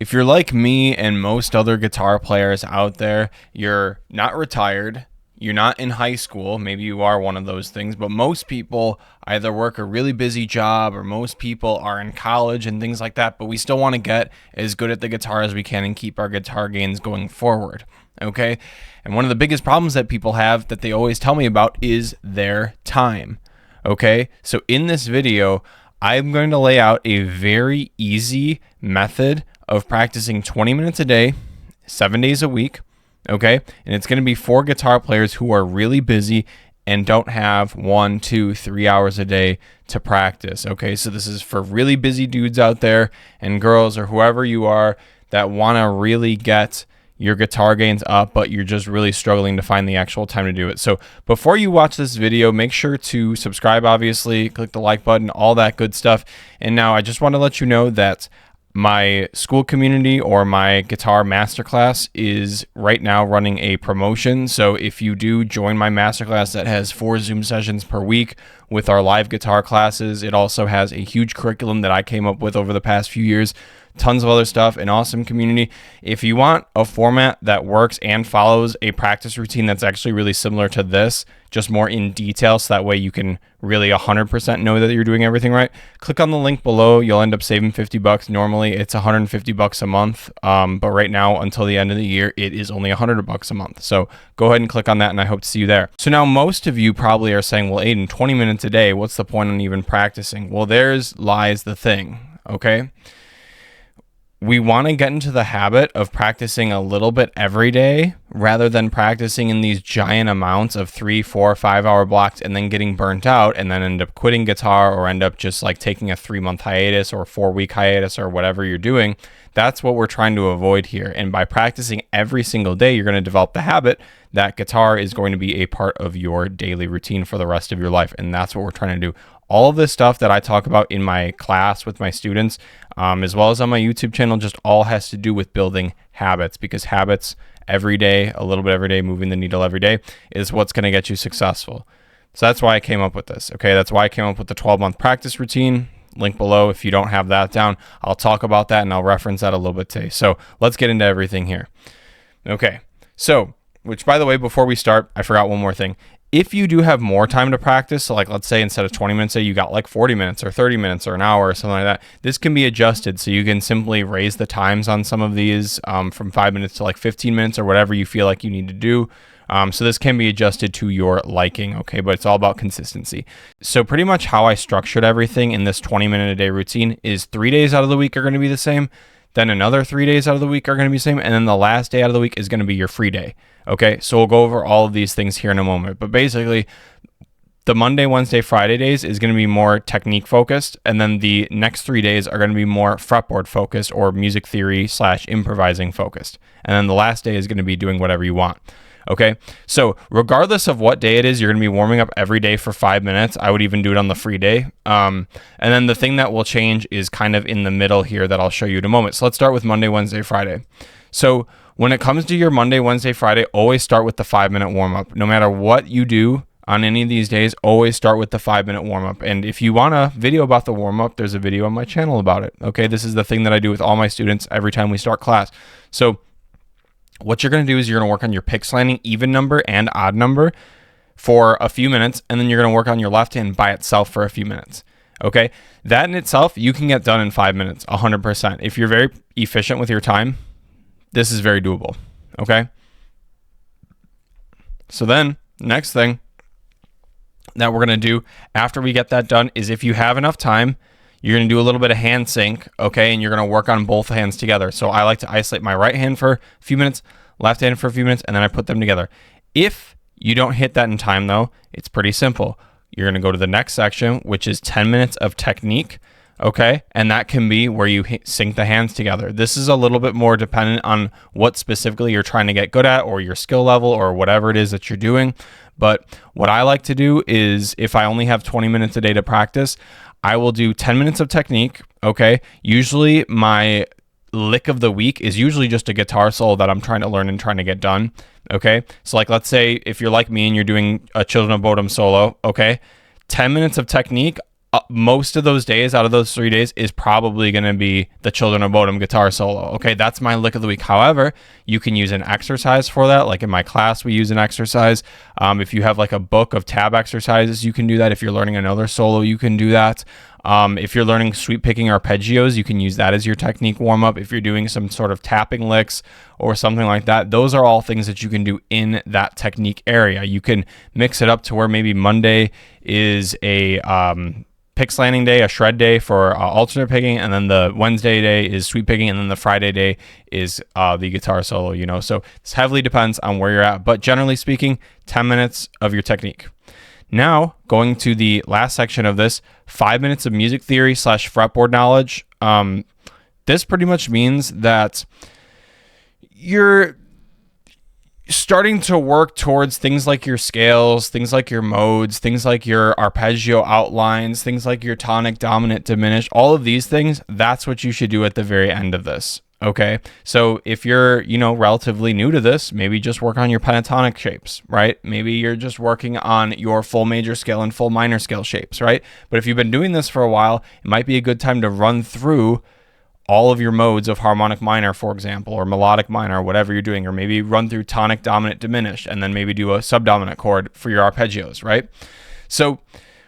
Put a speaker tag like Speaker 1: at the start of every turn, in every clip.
Speaker 1: If you're like me and most other guitar players out there, you're not retired, you're not in high school, maybe you are one of those things, but most people either work a really busy job or most people are in college and things like that, but we still want to get as good at the guitar as we can and keep our guitar gains going forward, okay? And one of the biggest problems that people have that they always tell me about is their time, okay? So in this video, I'm going to lay out a very easy method of practicing 20 minutes a day, 7 days a week, okay? And it's going to be for guitar players who are really busy and don't have 1, 2, 3 hours a day to practice, okay? So this is for really busy dudes out there and girls or whoever you are that want to really get your guitar gains up, but you're just really struggling to find the actual time to do it. So before you watch this video, make sure to subscribe, obviously, click the like button, all that good stuff. And now I just want to let you know that my school community or my guitar masterclass is right now running a promotion. So if you do join my masterclass that has 4 Zoom sessions per week with our live guitar classes, it also has a huge curriculum that I came up with over the past few years, tons of other stuff, an awesome community. If you want a format that works and follows a practice routine that's actually really similar to this, just more in detail, so that way you can really 100% know that you're doing everything right, click on the link below. You'll end up saving $50. Normally it's $150 a month, but right now until the end of the year, it is only $100 a month. So go ahead and click on that, and I hope to see you there. So now most of you probably are saying, well, Aiden, 20 minutes a day, what's the point in even practicing? Well, there's lies the thing, okay? We want to get into the habit of practicing a little bit every day rather than practicing in these giant amounts of 3, 4, 5 hour blocks and then getting burnt out and then end up quitting guitar or end up just like taking a 3-month hiatus or 4-week hiatus or whatever you're doing. That's what we're trying to avoid here. And by practicing every single day, you're going to develop the habit that guitar is going to be a part of your daily routine for the rest of your life. And that's what we're trying to do. All of this stuff that I talk about in my class with my students, as well as on my YouTube channel, just all has to do with building habits, because habits every day, a little bit every day, moving the needle every day is what's going to get you successful. So that's why I came up with this. Okay, that's why I came up with the 12-month practice routine. Link below if you don't have that down. I'll talk about that and I'll reference that a little bit today. So let's get into everything here. Okay, so, which by the way, before we start, I forgot one more thing. If you do have more time to practice, so like let's say instead of 20 minutes, say you got like 40 minutes or 30 minutes or an hour or something like that, this can be adjusted. So you can simply raise the times on some of these from 5 minutes to like 15 minutes or whatever you feel like you need to do. So this can be adjusted to your liking, okay? But it's all about consistency. So pretty much how I structured everything in this 20-minute a day routine is 3 days out of the week are going to be the same. Then another 3 days out of the week are going to be the same. And then the last day out of the week is going to be your free day. Okay, so we'll go over all of these things here in a moment. But basically, the Monday, Wednesday, Friday days is going to be more technique focused. And then the next 3 days are going to be more fretboard focused or music theory / improvising focused. And then the last day is going to be doing whatever you want. Okay, so regardless of what day it is, you're going to be warming up every day for 5 minutes. I would even do it on the free day. And then the thing that will change is kind of in the middle here that I'll show you in a moment. So let's start with Monday, Wednesday, Friday. So when it comes to your Monday, Wednesday, Friday, always start with the 5-minute warm-up. No matter what you do on any of these days, always start with the 5-minute warm-up. And if you want a video about the warm-up, there's a video on my channel about it. Okay, this is the thing that I do with all my students every time we start class. So what you're going to do is you're going to work on your pick slanting, even number and odd number for a few minutes, and then you're going to work on your left hand by itself for a few minutes. Okay, that in itself, you can get done in 5 minutes, 100%. If you're very efficient with your time, this is very doable, okay? So then, next thing that we're going to do after we get that done is if you have enough time, you're going to do a little bit of hand sync, okay? And you're going to work on both hands together. So I like to isolate my right hand for a few minutes, left hand for a few minutes, and then I put them together. If you don't hit that in time, though, it's pretty simple. You're going to go to the next section, which is 10 minutes of technique, okay? And that can be where you sync the hands together. This is a little bit more dependent on what specifically you're trying to get good at or your skill level or whatever it is that you're doing. But what I like to do is if I only have 20 minutes a day to practice, I will do 10 minutes of technique, okay? Usually my lick of the week is usually just a guitar solo that I'm trying to learn and trying to get done, okay? So like let's say if you're like me and you're doing a Children of Bodom solo, okay? 10 minutes of technique, most of those days out of those 3 days is probably going to be the Children of Bodom guitar solo. Okay, that's my lick of the week. However, you can use an exercise for that. Like in my class, we use an exercise. If you have like a book of tab exercises, you can do that. If you're learning another solo, you can do that. If you're learning sweep picking arpeggios, you can use that as your technique warm up. If you're doing some sort of tapping licks or something like that, those are all things that you can do in that technique area. You can mix it up to where maybe Monday is a pick slanting day, a shred day for alternate picking, and then the Wednesday day is sweep picking, and then the Friday day is the guitar solo, so this heavily depends on where you're at, but generally speaking, 10 minutes of your technique. Now, going to the last section of this, 5 minutes of music theory / fretboard knowledge. This pretty much means that you're starting to work towards things like your scales, things like your modes, things like your arpeggio outlines, things like your tonic, dominant, diminished, all of these things. That's what you should do at the very end of this. Okay. So if you're, relatively new to this, maybe just work on your pentatonic shapes, right? Maybe you're just working on your full major scale and full minor scale shapes, right? But if you've been doing this for a while, it might be a good time to run through all of your modes of harmonic minor, for example, or melodic minor, or whatever you're doing, or maybe run through tonic, dominant, diminished, and then maybe do a subdominant chord for your arpeggios, right? So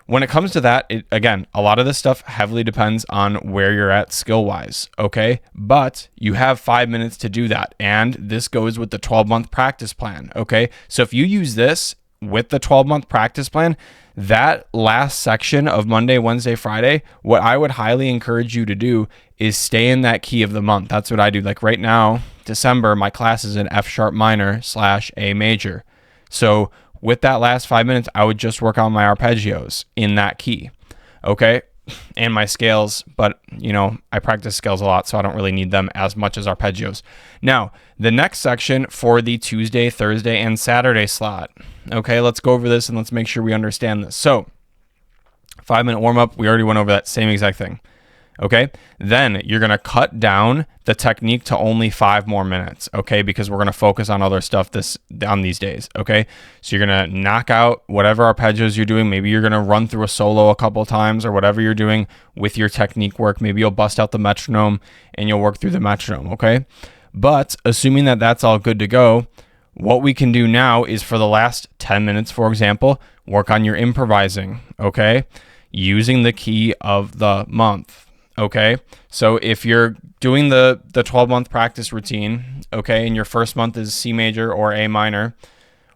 Speaker 1: when it comes to that, again, a lot of this stuff heavily depends on where you're at skill-wise, okay? But you have 5 minutes to do that, and this goes with the 12-month practice plan, okay? So if you use this with the 12-month practice plan, that last section of Monday, Wednesday, Friday, what I would highly encourage you to do is stay in that key of the month. That's what I do. Like right now, December, my class is in F sharp minor / A major. So with that last 5 minutes, I would just work on my arpeggios in that key. Okay. And my scales, but I practice scales a lot, so I don't really need them as much as arpeggios. Now, the next section for the Tuesday, Thursday, and Saturday slot. Okay, let's go over this and let's make sure we understand this. So, 5 minute warm up, we already went over that same exact thing. Okay, then you're going to cut down the technique to only 5 more minutes, okay, because we're going to focus on other stuff on these days, okay? So you're going to knock out whatever arpeggios you're doing. Maybe you're going to run through a solo a couple times or whatever you're doing with your technique work. Maybe you'll bust out the metronome and you'll work through the metronome, okay? But assuming that that's all good to go, what we can do now is for the last 10 minutes, for example, work on your improvising, okay? Using the key of the month. Okay, so if you're doing the 12-month practice routine, okay, and your first month is C major or A minor,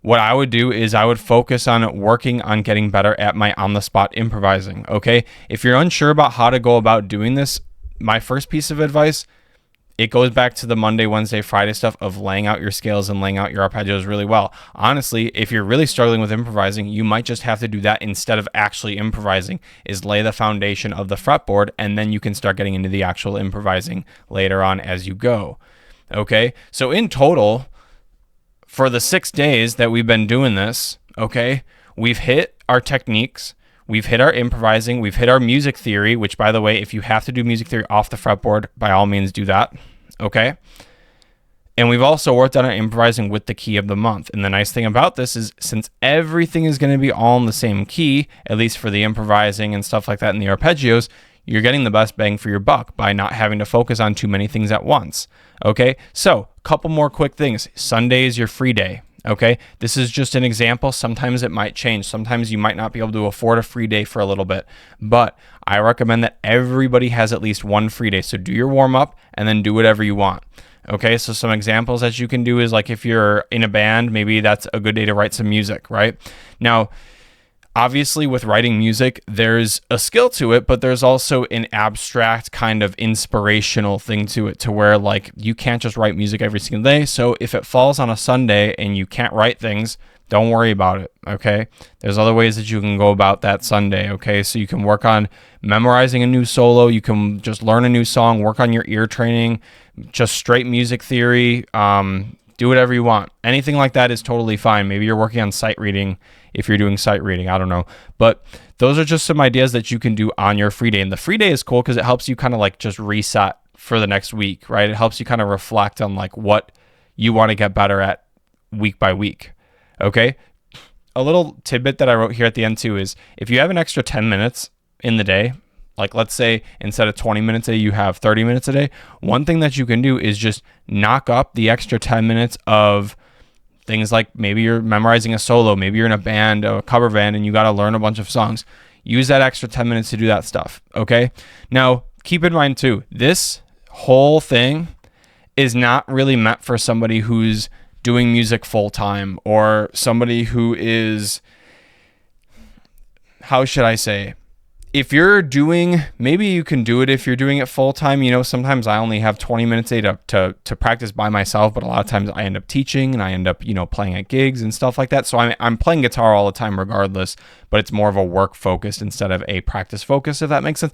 Speaker 1: what I would do is I would focus on working on getting better at my on-the-spot improvising, okay? If you're unsure about how to go about doing this, my first piece of advice, it goes back to the Monday, Wednesday, Friday stuff of laying out your scales and laying out your arpeggios really well. Honestly, if you're really struggling with improvising, you might just have to do that instead of actually improvising, is lay the foundation of the fretboard, and then you can start getting into the actual improvising later on as you go. Okay, so in total, for the 6 days that we've been doing this, okay, we've hit our techniques, we've hit our improvising, we've hit our music theory, which, by the way, if you have to do music theory off the fretboard, by all means do that, okay? And we've also worked on our improvising with the key of the month. And the nice thing about this is since everything is going to be all in the same key, at least for the improvising and stuff like that in the arpeggios, you're getting the best bang for your buck by not having to focus on too many things at once, okay? So, a couple more quick things. Sunday is your free day. Okay, this is just an example. Sometimes it might change. Sometimes you might not be able to afford a free day for a little bit, but I recommend that everybody has at least one free day. So do your warm up and then do whatever you want. Okay, so some examples that you can do is like if you're in a band, maybe that's a good day to write some music, right? Now, obviously with writing music, there's a skill to it, but there's also an abstract kind of inspirational thing to it to where like you can't just write music every single day. So if it falls on a Sunday and you can't write things, don't worry about it, okay? There's other ways that you can go about that Sunday, okay? So you can work on memorizing a new solo. You can just learn a new song, work on your ear training, just straight music theory, do whatever you want. Anything like that is totally fine. Maybe you're working on sight reading if you're doing sight reading. I don't know. But those are just some ideas that you can do on your free day. And the free day is cool because it helps you kind of like just reset for the next week, right? It helps you kind of reflect on like what you want to get better at week by week. Okay? A little tidbit that I wrote here at the end too is if you have an extra 10 minutes in the day, like let's say instead of 20 minutes a day, you have 30 minutes a day, one thing that you can do is just knock up the extra 10 minutes of things like maybe you're memorizing a solo, maybe you're in a band, a cover band, and you got to learn a bunch of songs. Use that extra 10 minutes to do that stuff, okay? Now, keep in mind too, this whole thing is not really meant for somebody who's doing music full time or somebody who is, how should I say, if you're doing, maybe you can do it if you're doing it full time. You know, sometimes I only have 20 minutes a day to practice by myself, but a lot of times I end up teaching and I end up, you know, playing at gigs and stuff like that. So I'm playing guitar all the time regardless, but it's more of a work focused instead of a practice focus, if that makes sense.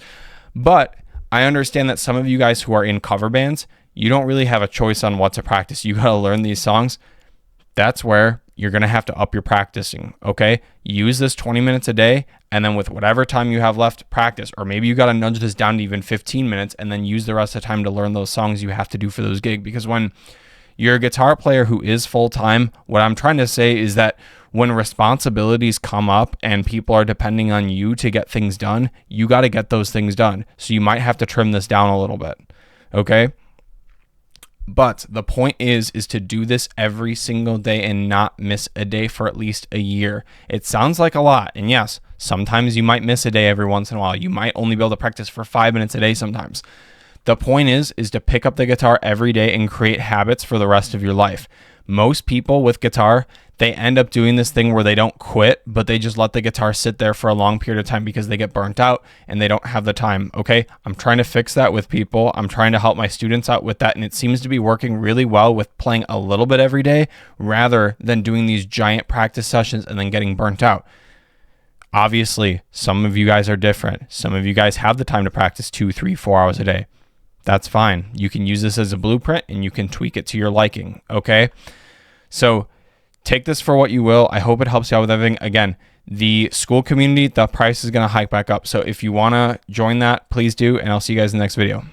Speaker 1: But I understand that some of you guys who are in cover bands, you don't really have a choice on what to practice. You got to learn these songs. That's where you're going to have to up your practicing, okay? Use this 20 minutes a day, and then with whatever time you have left, practice. Or maybe you got to nudge this down to even 15 minutes and then use the rest of the time to learn those songs you have to do for those gigs. Because when you're a guitar player who is full-time, what I'm trying to say is that when responsibilities come up and people are depending on you to get things done, you got to get those things done. So you might have to trim this down a little bit, okay? But the point is to do this every single day and not miss a day for at least a year. It sounds like a lot. And yes, sometimes you might miss a day every once in a while. You might only be able to practice for 5 minutes a day sometimes. The point is to pick up the guitar every day and create habits for the rest of your life. Most people with guitar, they end up doing this thing where they don't quit, but they just let the guitar sit there for a long period of time because they get burnt out and they don't have the time, okay? I'm trying to fix that with people. I'm trying to help my students out with that, and it seems to be working really well with playing a little bit every day rather than doing these giant practice sessions and then getting burnt out. Obviously, some of you guys are different. Some of you guys have the time to practice 2, 3, 4 hours a day. That's fine. You can use this as a blueprint and you can tweak it to your liking, okay? So take this for what you will. I hope it helps you out with everything. Again, the school community, the price is going to hike back up. So if you want to join that, please do. And I'll see you guys in the next video.